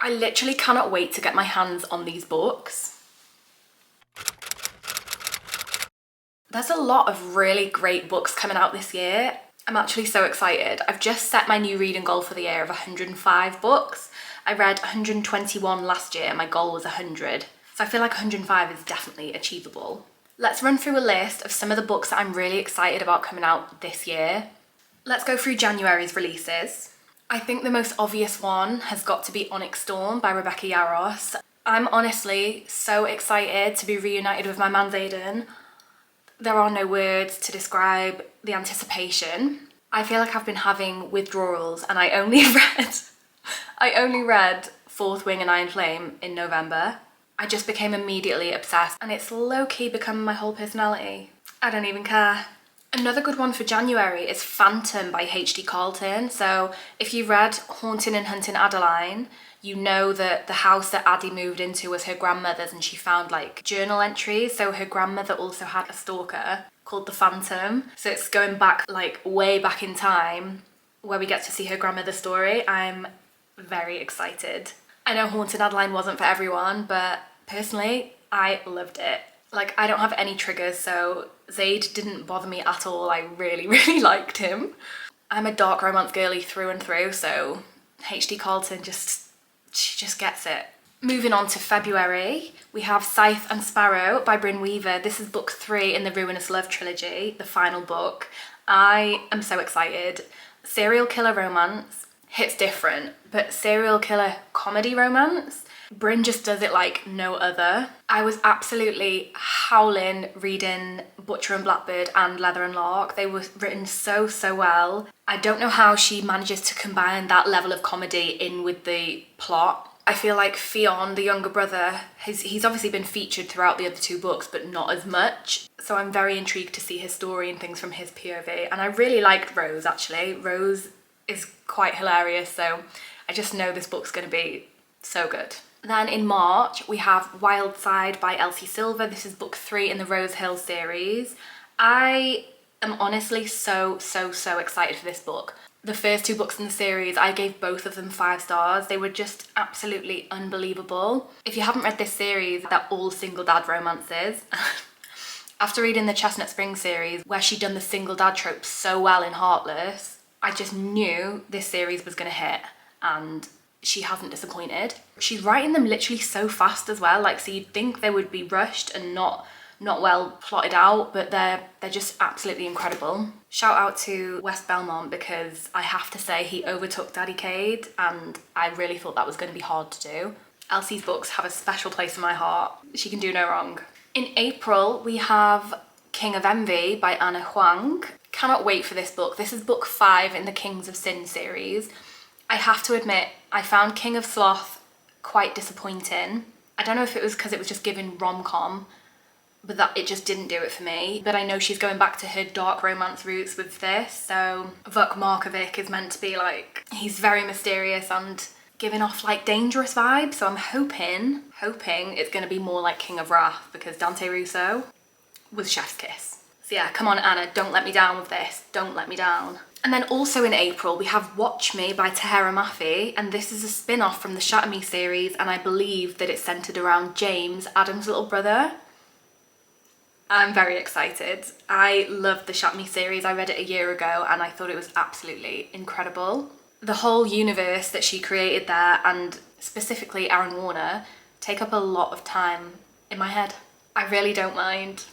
I literally cannot wait to get my hands on these books. There's a lot of really great books coming out this year. I'm actually so excited. I've just set my new reading goal for the year of 105 books. I read 121 last year and my goal was 100. So I feel like 105 is definitely achievable. Let's run through a list of some of the books that I'm really excited about coming out this year. Let's go through January's releases. I think the most obvious one has got to be Onyx Storm by Rebecca Yarros. I'm honestly so excited to be reunited with my man Zayden. There are no words to describe the anticipation. I feel like I've been having withdrawals and I only read Fourth Wing and Iron Flame in November. I just became immediately obsessed and it's low-key become my whole personality. I don't even care. Another good one for January is Phantom by H.D. Carlton. So if you've read Haunting and Hunting Adeline, you know that the house that Addie moved into was her grandmother's and she found like journal entries. So her grandmother also had a stalker called the Phantom. So it's going back like way back in time where we get to see her grandmother's story. I'm very excited. I know Haunting Adeline wasn't for everyone, but personally, I loved it. Like, I don't have any triggers, so Zayd didn't bother me at all. I really, really liked him. I'm a dark romance girly through and through, so H.D. Carlton she just gets it. Moving on to February, we have Scythe and Sparrow by Bryn Weaver. This is book 3 in the Ruinous Love trilogy, the final book. I am so excited. Serial killer romance hits different, but serial killer comedy romance, Bryn just does it like no other. I was absolutely howling reading Butcher and Blackbird and Leather and Lark. They were written so well. I don't know how she manages to combine that level of comedy in with the plot. I feel like Fionn, the younger brother, he's obviously been featured throughout the other 2 books, but not as much. So I'm very intrigued to see his story and things from his POV. And I really liked Rose, actually. Rose is quite hilarious, so I just know this book's going to be so good. Then in March, we have Wild Side by Elsie Silver. This is book 3 in the Rose Hill series. I am honestly so excited for this book. The first 2 books in the series, I gave both of them 5 stars. They were just absolutely unbelievable. If you haven't read this series, they're all single dad romances. After reading the Chestnut Springs series, where she'd done the single dad trope so well in Heartless, I just knew this series was going to hit, and she hasn't disappointed. She's writing them literally so fast as well, like, so you'd think they would be rushed and not well plotted out, but they're just absolutely incredible. Shout out to West Belmont, because I have to say he overtook Daddy Cade and I really thought that was going to be hard to do. Elsie's books have a special place in my heart. She can do no wrong. In April, we have King of Envy by Anna Huang. Cannot wait for this book. This is book 5 in the Kings of Sin series. I have to admit, I found King of Sloth quite disappointing. I don't know if it was because it was just giving rom-com, but that it just didn't do it for me. But I know she's going back to her dark romance roots with this, so Vuk Markovic is meant to be like, he's very mysterious and giving off like dangerous vibes, so I'm hoping it's going to be more like King of Wrath, because Dante Russo was chef's kiss. So yeah, come on Anna, don't let me down with this, don't let me down. And then also in April, we have Watch Me by Tahera Mafi, and this is a spin-off from the Shatter Me series, and I believe that it's centered around James, Adam's little brother. I'm very excited. I loved the Shatter Me series. I read it a year ago and I thought it was absolutely incredible. The whole universe that she created there, and specifically Aaron Warner, take up a lot of time in my head. I really don't mind.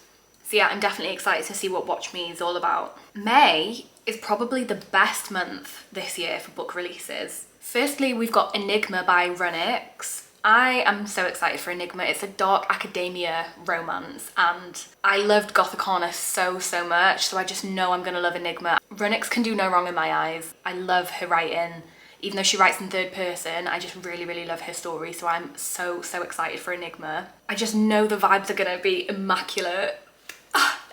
So yeah, I'm definitely excited to see what Watch Me is all about. May is probably the best month this year for book releases. Firstly, we've got Enigma by Runnix. I am so excited for Enigma. It's a dark academia romance and I loved Gothicana so much, so I just know I'm gonna love Enigma. Runnix can do no wrong in my eyes. I love her writing. Even though she writes in third person, I just really love her story, so I'm so excited for Enigma. I just know the vibes are gonna be immaculate.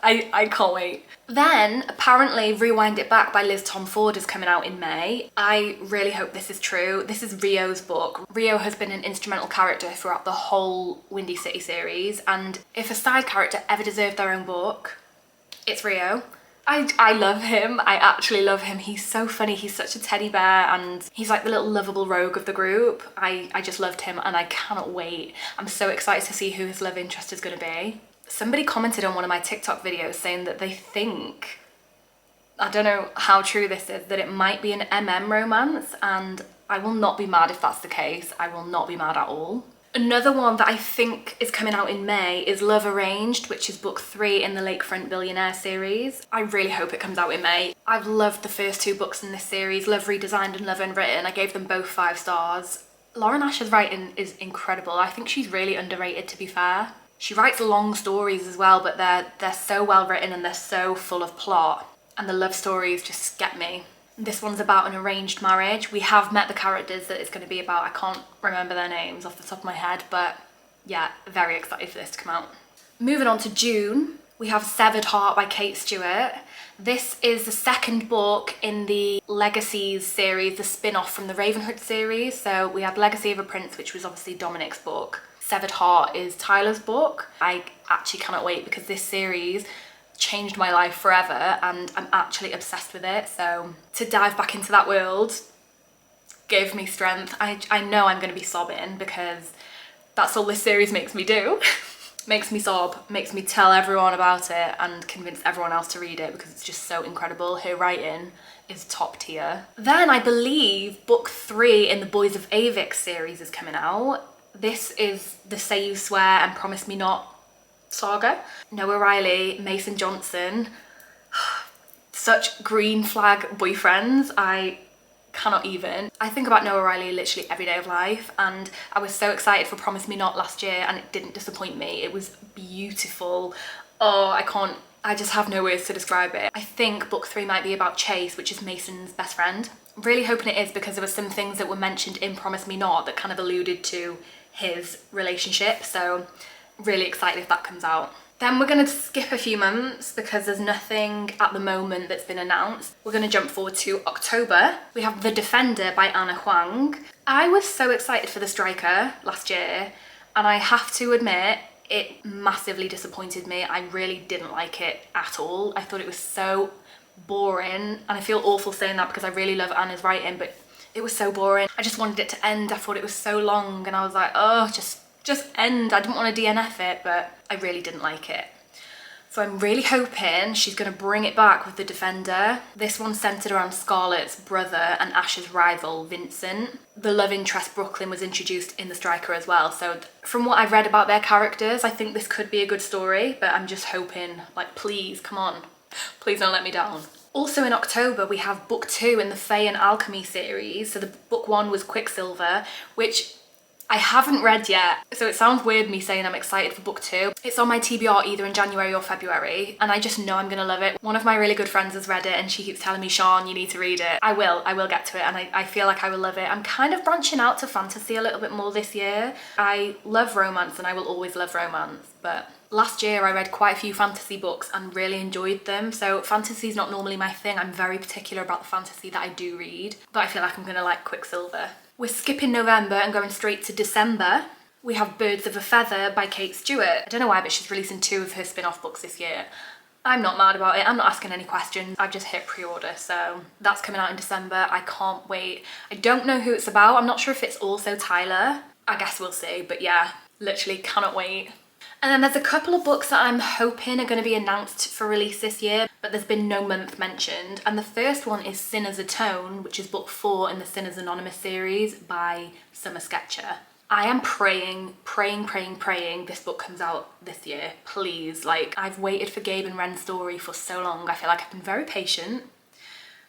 I can't wait. Then, apparently, Rewind It Back by Liz Tom Ford is coming out in May. I really hope this is true. This is Rio's book. Rio has been an instrumental character throughout the whole Windy City series, and if a side character ever deserved their own book, it's Rio. I love him. I actually love him. He's so funny. He's such a teddy bear and he's like the little lovable rogue of the group. I just loved him and I cannot wait. I'm so excited to see who his love interest is going to be. Somebody commented on one of my TikTok videos saying that they think, I don't know how true this is, that it might be an romance, and I will not be mad if that's the case. I will not be mad at all. Another one that I think is coming out in May is Love Arranged, which is book 3 in the Lakefront Billionaire series. I really hope it comes out in May. I've loved the first 2 books in this series, Love Redesigned and Love Unwritten. I gave them both 5 stars. Lauren Asher's writing is incredible. I think she's really underrated, to be fair. She writes long stories as well, but they're so well written and they're so full of plot. And the love stories just get me. This one's about an arranged marriage. We have met the characters that it's going to be about. I can't remember their names off the top of my head, but yeah, very excited for this to come out. Moving on to June, we have Severed Heart by Kate Stewart. This is the 2nd book in the Legacies series, the spin-off from the Ravenhood series. So we had Legacy of a Prince, which was obviously Dominic's book. Severed Heart is Tyler's book. I actually cannot wait because this series changed my life forever and I'm actually obsessed with it. So to dive back into that world gave me strength. I know I'm going to be sobbing because that's all this series makes me do. Makes me sob, makes me tell everyone about it and convince everyone else to read it because it's just so incredible. Her writing is top tier. Then I believe book 3 in the Boys of Avix series is coming out. This is the Say You Swear and Promise Me Not saga. Noah Riley, Mason Johnson, such green flag boyfriends. I cannot even. I think about Noah Riley literally every day of life and I was so excited for Promise Me Not last year and it didn't disappoint me. It was beautiful. Oh, I just have no words to describe it. I think book 3 might be about Chase, which is Mason's best friend. I'm really hoping it is because there were some things that were mentioned in Promise Me Not that kind of alluded to his relationship. So really excited if that comes out. Then we're going to skip a few months because there's nothing at the moment that's been announced. We're going to jump forward to October. We have The Defender by Anna Huang. I was so excited for The Striker last year and I have to admit it massively disappointed me. I really didn't like it at all. I thought it was so boring and I feel awful saying that because I really love Anna's writing, but it was so boring. I just wanted it to end. I thought it was so long and I was like, oh, just end. I didn't want to DNF it, but I really didn't like it. So I'm really hoping she's going to bring it back with The Defender. This one's centered around Scarlett's brother and Ash's rival, Vincent. The love interest Brooklyn was introduced in The Striker as well. So from what I've read about their characters, I think this could be a good story, but I'm just hoping, like, please, come on. Please don't let me down. Also in October, we have book 2 in the Fae and Alchemy series. So the book 1 was Quicksilver, which I haven't read yet, so it sounds weird me saying I'm excited for book 2. It's on my TBR either in January or February, and I just know I'm gonna love it. One of my really good friends has read it and she keeps telling me, Sean, you need to read it. I will get to it and I feel like I will love it. I'm kind of branching out to fantasy a little bit more this year. I love romance and I will always love romance, but last year I read quite a few fantasy books and really enjoyed them. So fantasy is not normally my thing. I'm very particular about the fantasy that I do read, but I feel like I'm gonna like Quicksilver. We're skipping November and going straight to December. We have Birds of a Feather by Kate Stewart. I don't know why, but she's releasing 2 of her spin-off books this year. I'm not mad about it. I'm not asking any questions. I've just hit pre-order, so that's coming out in December. I can't wait. I don't know who it's about. I'm not sure if it's also Tyler. I guess we'll see, but yeah, literally cannot wait. And then there's a couple of books that I'm hoping are going to be announced for release this year, but there's been no month mentioned. And the first one is Sinners Atone, which is book 4 in the Sinners Anonymous series by Summer Sketcher. I am praying this book comes out this year, please. Like, I've waited for Gabe and Ren's story for so long. I feel like I've been very patient.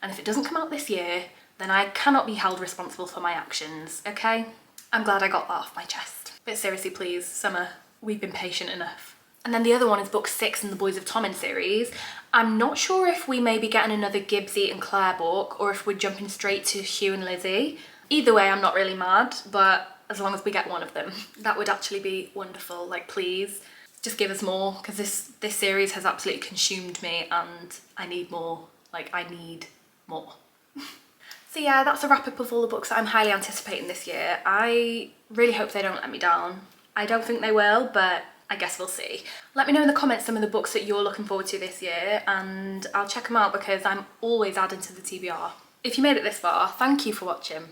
And if it doesn't come out this year, then I cannot be held responsible for my actions, okay? I'm glad I got that off my chest. But seriously, please, Summer, we've been patient enough. And then the other one is book 6 in the Boys of Tommen series. I'm not sure if we may be getting another Gibbsy and Claire book or if we're jumping straight to Hugh and Lizzie. Either way, I'm not really mad, but as long as we get one of them, that would actually be wonderful. Like, please, just give us more, because this series has absolutely consumed me and I need more. Like, I need more. So yeah, that's a wrap up of all the books that I'm highly anticipating this year. I really hope they don't let me down. I don't think they will, but I guess we'll see. Let me know in the comments some of the books that you're looking forward to this year, and I'll check them out because I'm always adding to the TBR. If you made it this far, thank you for watching.